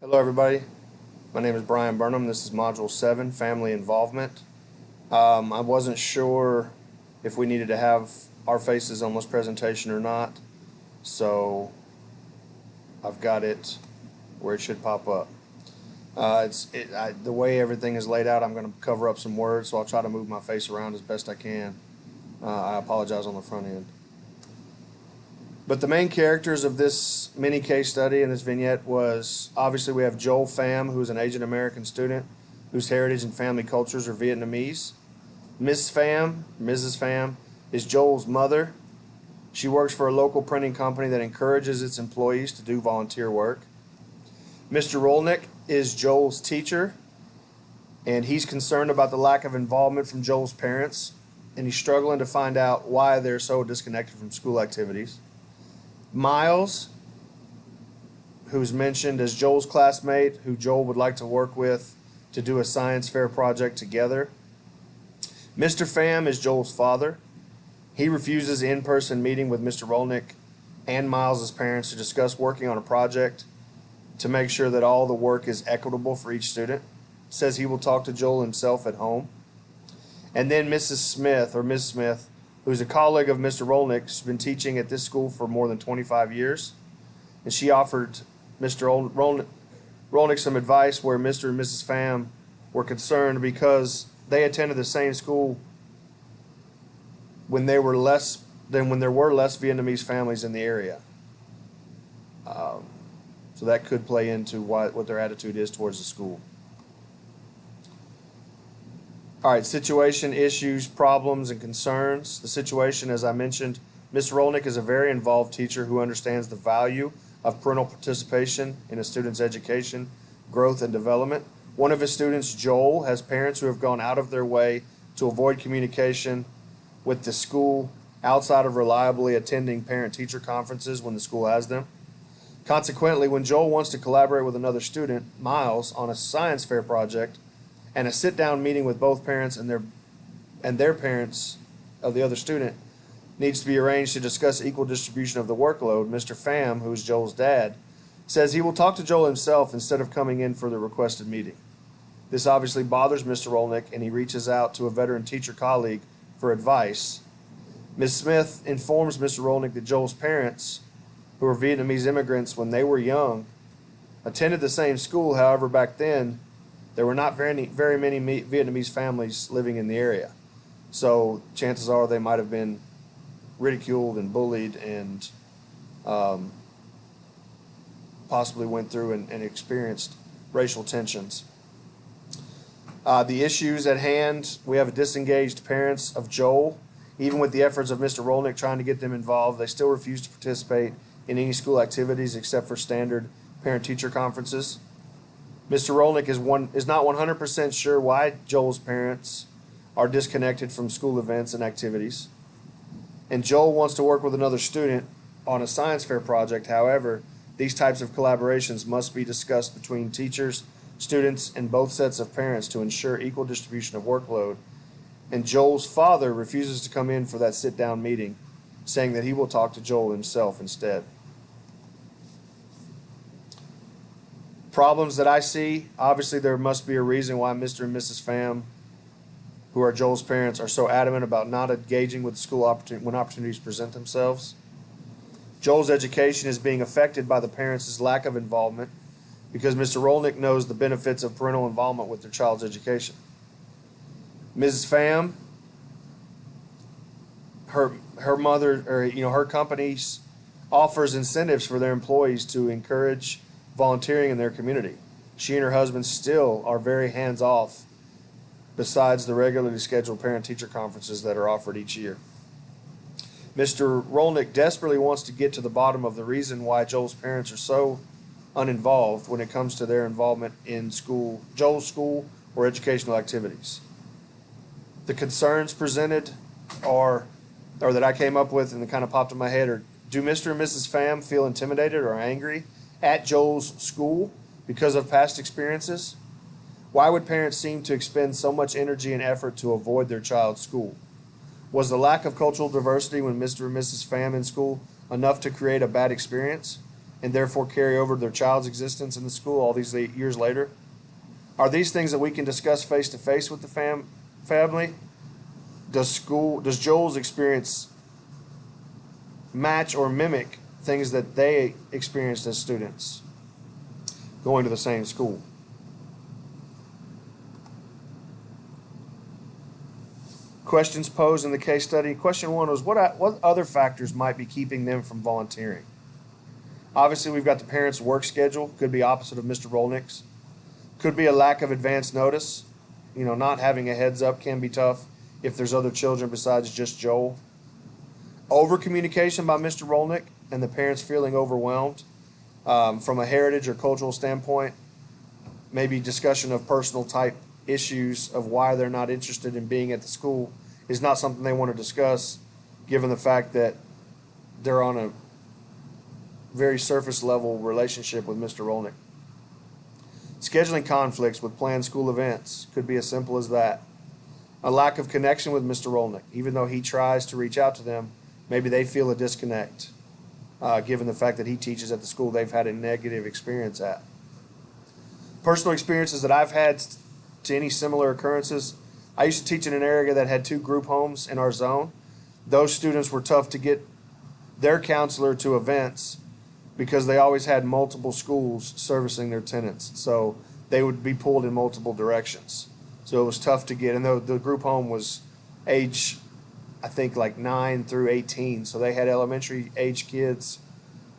Hello everybody, my name is Brian Burnham. This is Module 7, Family Involvement. I wasn't sure if we needed to have our faces on this presentation or not, so I've got it where it should pop up. The way everything is laid out, I'm going to cover up some words, so I'll try to move my face around as best I can. I apologize on the front end. But the main characters of this mini case study in this vignette was, obviously we have Joel Pham, who's an Asian American student whose heritage and family cultures are Vietnamese. Mrs. Pham, is Joel's mother. She works for a local printing company that encourages its employees to do volunteer work. Mr. Rolnick is Joel's teacher, and he's concerned about the lack of involvement from Joel's parents, and he's struggling to find out why they're so disconnected from school activities. Miles, who's mentioned as Joel's classmate, who Joel would like to work with to do a science fair project together. Mr. Pham is Joel's father. He refuses in-person meeting with Mr. Rolnick and Miles' parents to discuss working on a project to make sure that all the work is equitable for each student. Says he will talk to Joel himself at home. And then Ms. Smith, who's a colleague of Mr. Rolnick, has been teaching at this school for more than 25 years. And she offered Mr. Rolnick some advice where Mr. and Mrs. Pham were concerned because they attended the same school when there were less Vietnamese families in the area. So that could play into what their attitude is towards the school. All right, situation, issues, problems, and concerns. The situation, as I mentioned, Mr. Rolnick is a very involved teacher who understands the value of parental participation in a student's education, growth, and development. One of his students, Joel, has parents who have gone out of their way to avoid communication with the school outside of reliably attending parent-teacher conferences when the school has them. Consequently, when Joel wants to collaborate with another student, Miles, on a science fair project, and a sit-down meeting with both parents and their parents of the other student needs to be arranged to discuss equal distribution of the workload, Mr. Pham, who is Joel's dad, says he will talk to Joel himself instead of coming in for the requested meeting. This obviously bothers Mr. Rolnick, and he reaches out to a veteran teacher colleague for advice. Ms. Smith informs Mr. Rolnick that Joel's parents, who were Vietnamese immigrants when they were young, attended the same school. However, back then, there were not very many Vietnamese families living in the area. So chances are they might have been ridiculed and bullied and possibly went through and experienced racial tensions. The issues at hand, we have disengaged parents of Joel. Even with the efforts of Mr. Rolnick trying to get them involved, they still refuse to participate in any school activities except for standard parent-teacher conferences. Mr. Rolnick is not 100% sure why Joel's parents are disconnected from school events and activities. And Joel wants to work with another student on a science fair project. However, these types of collaborations must be discussed between teachers, students, and both sets of parents to ensure equal distribution of workload. And Joel's father refuses to come in for that sit-down meeting, saying that he will talk to Joel himself instead. Problems that I see, obviously there must be a reason why Mr. and Mrs. Pham, who are Joel's parents, are so adamant about not engaging with school when opportunities present themselves. Joel's education is being affected by the parents' lack of involvement because Mr. Rolnick knows the benefits of parental involvement with their child's education. Mrs. Pham, her mother, her company offers incentives for their employees to encourage volunteering in their community. She and her husband still are very hands-off besides the regularly scheduled parent-teacher conferences that are offered each year. Mr. Rolnick desperately wants to get to the bottom of the reason why Joel's parents are so uninvolved when it comes to their involvement in Joel's school or educational activities. The concerns presented or that I came up with and that kind of popped in my head are, do Mr. and Mrs. Pham feel intimidated or angry at Joel's school because of past experiences? Why would parents seem to expend so much energy and effort to avoid their child's school? Was the lack of cultural diversity when Mr. and Mrs. Pham in school enough to create a bad experience? and therefore carry over their child's existence in the school all these years later? Are these things that we can discuss face to face with the family? Does Joel's experience match or mimic things that they experienced as students going to the same school? Questions posed in the case study. Question 1 was, what other factors might be keeping them from volunteering? Obviously, we've got the parents' work schedule. Could be opposite of Mr. Rolnick's. Could be a lack of advance notice. Not having a heads up can be tough if there's other children besides just Joel. Over communication by Mr. Rolnick and the parents feeling overwhelmed from a heritage or cultural standpoint. Maybe discussion of personal type issues of why they're not interested in being at the school is not something they want to discuss, given the fact that they're on a very surface level relationship with Mr. Rolnick. Scheduling conflicts with planned school events could be as simple as that. A lack of connection with Mr. Rolnick. Even though he tries to reach out to them, maybe they feel a disconnect, given the fact that he teaches at the school they've had a negative experience at. Personal experiences that I've had to any similar occurrences. I used to teach in an area that had 2 group homes in our zone. Those students were tough to get their counselor to events because they always had multiple schools servicing their tenants. So they would be pulled in multiple directions. So it was tough to get. And the group home was age, I think, like 9 through 18. So they had elementary age kids.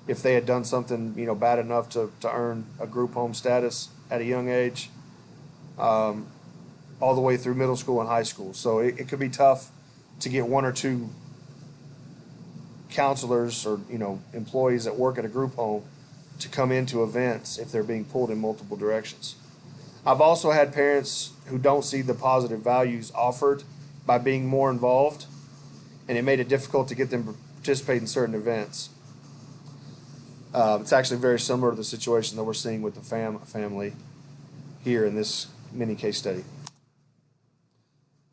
If they had done something, bad enough to earn a group home status at a young age, all the way through middle school and high school. So it could be tough to get 1 or 2 counselors or employees that work at a group home to come into events if they're being pulled in multiple directions. I've also had parents who don't see the positive values offered by being more involved, and it made it difficult to get them to participate in certain events. It's actually very similar to the situation that we're seeing with the family here in this mini case study.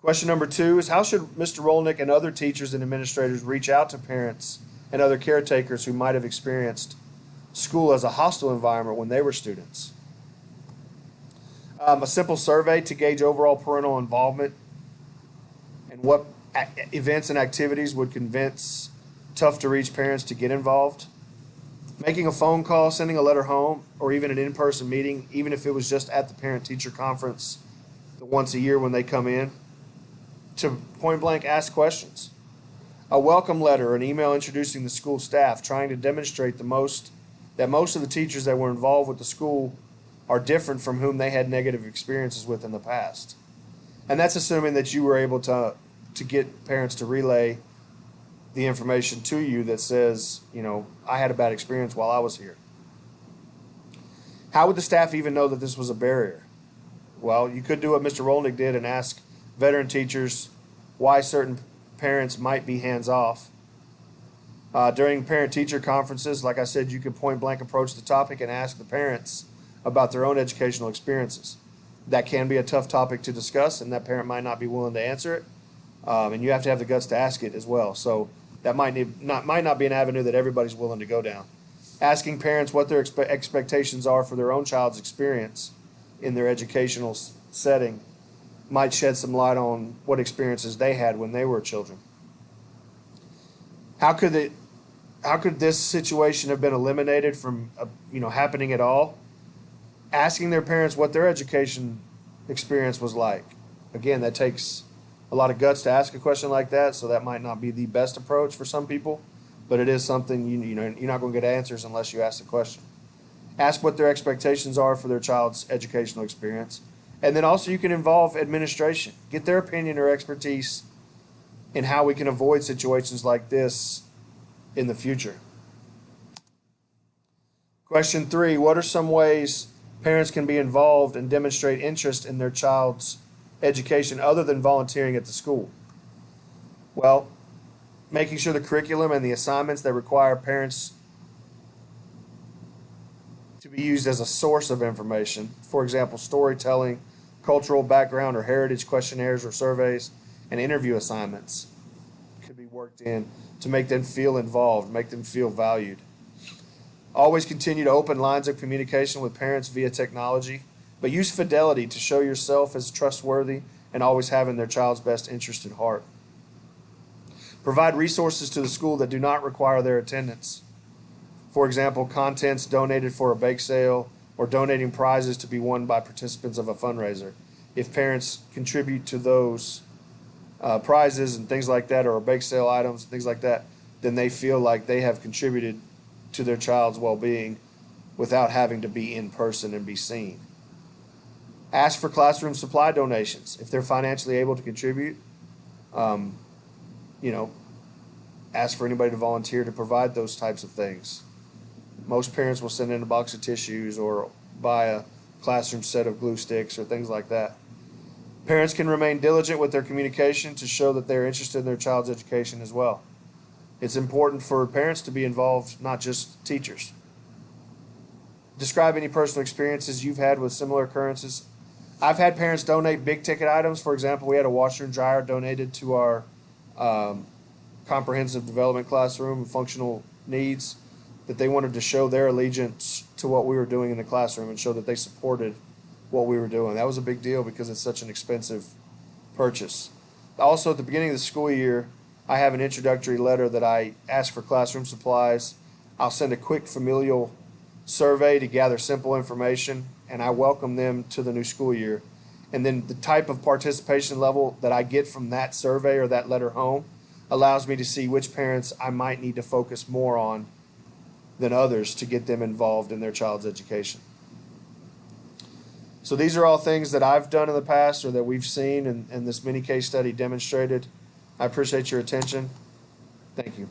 Question number 2 is, how should Mr. Rolnick and other teachers and administrators reach out to parents and other caretakers who might have experienced school as a hostile environment when they were students? A simple survey to gauge overall parental involvement and what events and activities would convince tough-to-reach parents to get involved. Making a phone call, sending a letter home, or even an in-person meeting, even if it was just at the parent-teacher conference once a year when they come in, to point-blank ask questions. A welcome letter or an email introducing the school staff, trying to demonstrate that most of the teachers that were involved with the school are different from whom they had negative experiences with in the past. And that's assuming that you were able to get parents to relay the information to you that says, I had a bad experience while I was here. How would the staff even know that this was a barrier? Well, you could do what Mr. Rolnick did and ask veteran teachers why certain parents might be hands-off. During parent-teacher conferences, like I said, you could point-blank approach the topic and ask the parents about their own educational experiences. That can be a tough topic to discuss, and that parent might not be willing to answer it, and you have to have the guts to ask it as well. So that might not be an avenue that everybody's willing to go down. Asking parents what their expectations are for their own child's experience in their educational setting might shed some light on what experiences they had when they were children. How could this situation have been eliminated from happening at all? Asking their parents what their education experience was like. Again, that takes a lot of guts to ask a question like that, so that might not be the best approach for some people, but it is something you're not going to get answers unless you ask the question. Ask what their expectations are for their child's educational experience. And then also you can involve administration. Get their opinion or expertise in how we can avoid situations like this in the future. Question 3, what are some ways parents can be involved and demonstrate interest in their child's education other than volunteering at the school? Well, making sure the curriculum and the assignments that require parents to be used as a source of information, for example, storytelling, cultural background or heritage questionnaires or surveys, and interview assignments, could be worked in to make them feel involved, make them feel valued. Always continue to open lines of communication with parents via technology, but use fidelity to show yourself as trustworthy and always having their child's best interest at heart. Provide resources to the school that do not require their attendance. For example, contents donated for a bake sale or donating prizes to be won by participants of a fundraiser. If parents contribute to those prizes and things like that, or bake sale items and things like that, then they feel like they have contributed to their child's well-being without having to be in person and be seen. Ask for classroom supply donations. If they're financially able to contribute, ask for anybody to volunteer to provide those types of things. Most parents will send in a box of tissues or buy a classroom set of glue sticks or things like that. Parents can remain diligent with their communication to show that they're interested in their child's education as well. It's important for parents to be involved, not just teachers. Describe any personal experiences you've had with similar occurrences. I've had parents donate big ticket items. For example, we had a washer and dryer donated to our comprehensive development classroom and functional needs, that they wanted to show their allegiance to what we were doing in the classroom and show that they supported what we were doing. That was a big deal because it's such an expensive purchase. Also, at the beginning of the school year, I have an introductory letter that I ask for classroom supplies. I'll send a quick familial survey to gather simple information, and I welcome them to the new school year. And then the type of participation level that I get from that survey or that letter home allows me to see which parents I might need to focus more on than others to get them involved in their child's education. So these are all things that I've done in the past or that we've seen and this mini case study demonstrated. I appreciate your attention. Thank you.